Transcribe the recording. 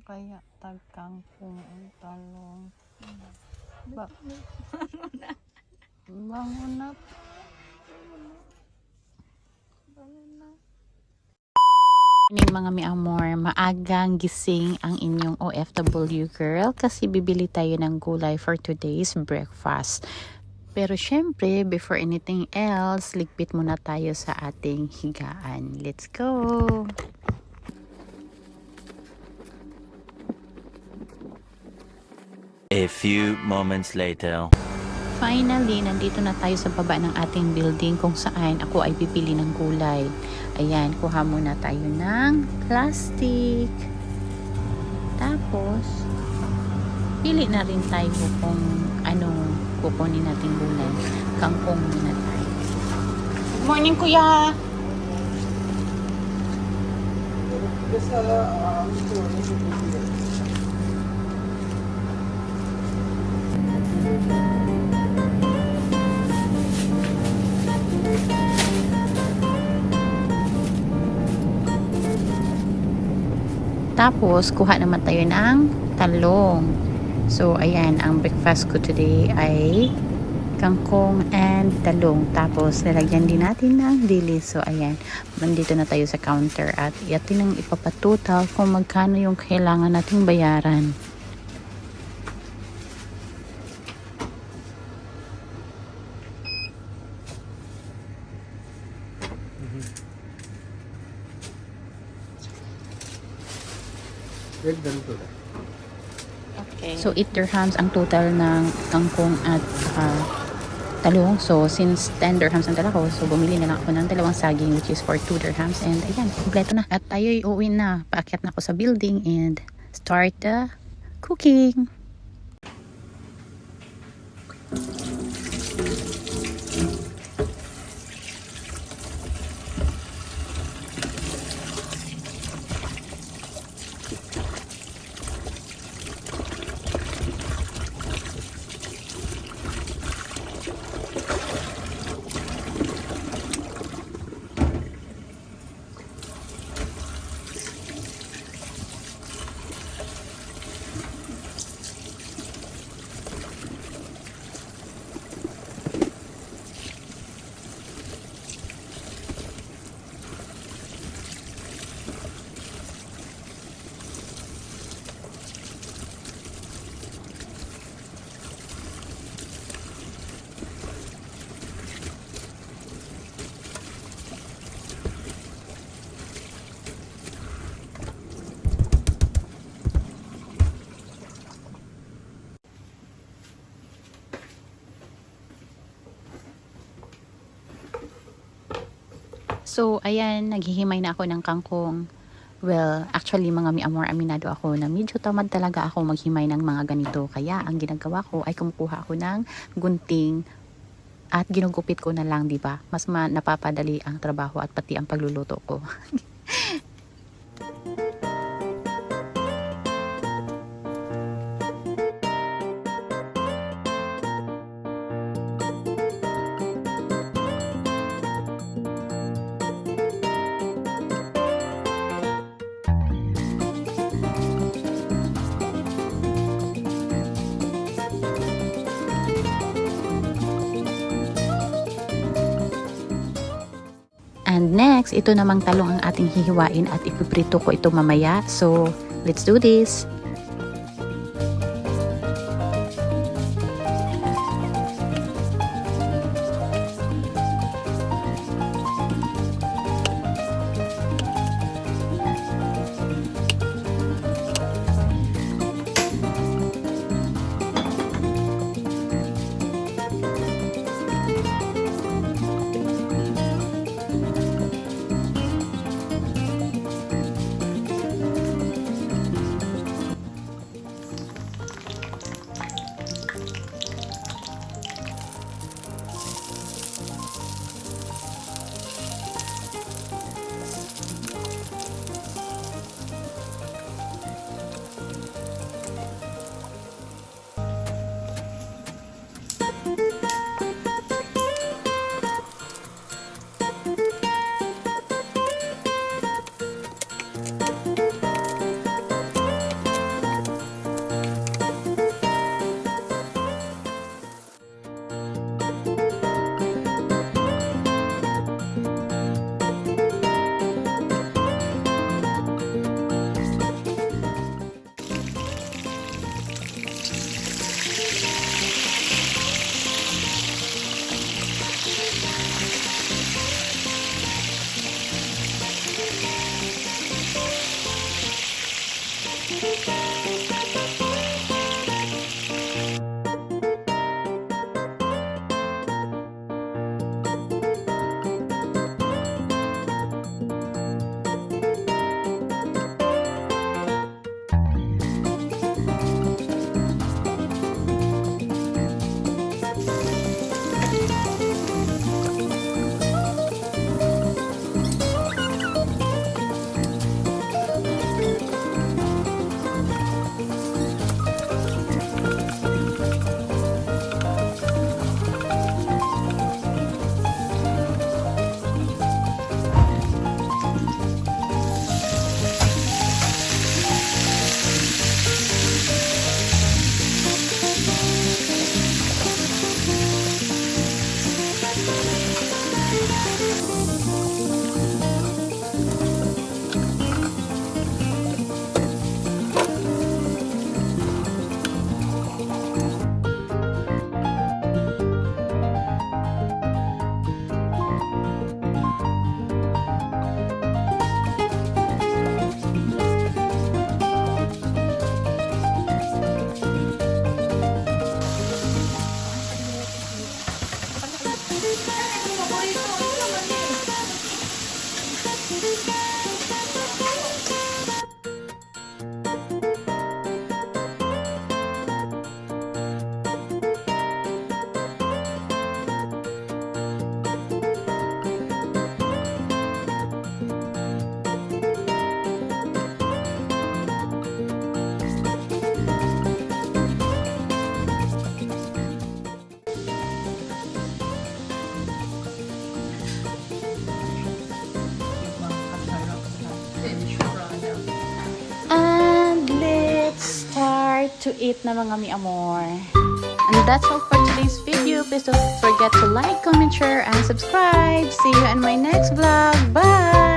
kaya tagkangkong ang talong. Ba bangon na. Morning mga mi amor, maagang gising ang inyong OFW girl kasi bibili tayo ng gulay for today's breakfast. Pero syempre, before anything else, ligpit muna tayo sa ating higaan. Let's go! A few moments later. Finally, nandito na tayo sa baba ng ating building kung saan ako ay pipili ng gulay. Ayan, kuha muna tayo ng plastic. Tapos, pili na rin tayo kung anong kukunin natin gulay. Kangkong muna tayo. Good morning, kuya! Tapos, kuha naman tayo ng talong. So, ayan, ang breakfast ko today ay kangkong and talong. Tapos, nilagyan din natin ng dilis. So, ayan, nandito na tayo sa counter at yatin ang ipapatotal kung magkano yung kailangan nating bayaran. Okay. So 8 dirhams ang total ng kangkong at talong. So since 10 dirhams ang dala ko, so bumili na lang ako ng dalawang saging which is for 2 dirhams and ayan, kompleto na. At tayo'y uuwi na. Paakyat na ako sa building and start the cooking. So, ayan, naghihimay na ako ng kangkong. Well, actually, mga mi amor, aminado ako na medyo tamad talaga ako maghimay ng mga ganito. Kaya, ang ginagawa ko ay kumukuha ako ng gunting at ginugupit ko na lang, di ba? Mas napapadali ang trabaho at pati ang pagluluto ko. And next, ito namang talong ang ating hihiwain at ipiprito ko ito mamaya. So, let's do this! to eat na mga mi amor. And that's all for today's video. Please don't forget to like, comment, share, and subscribe. See you in my next vlog. Bye!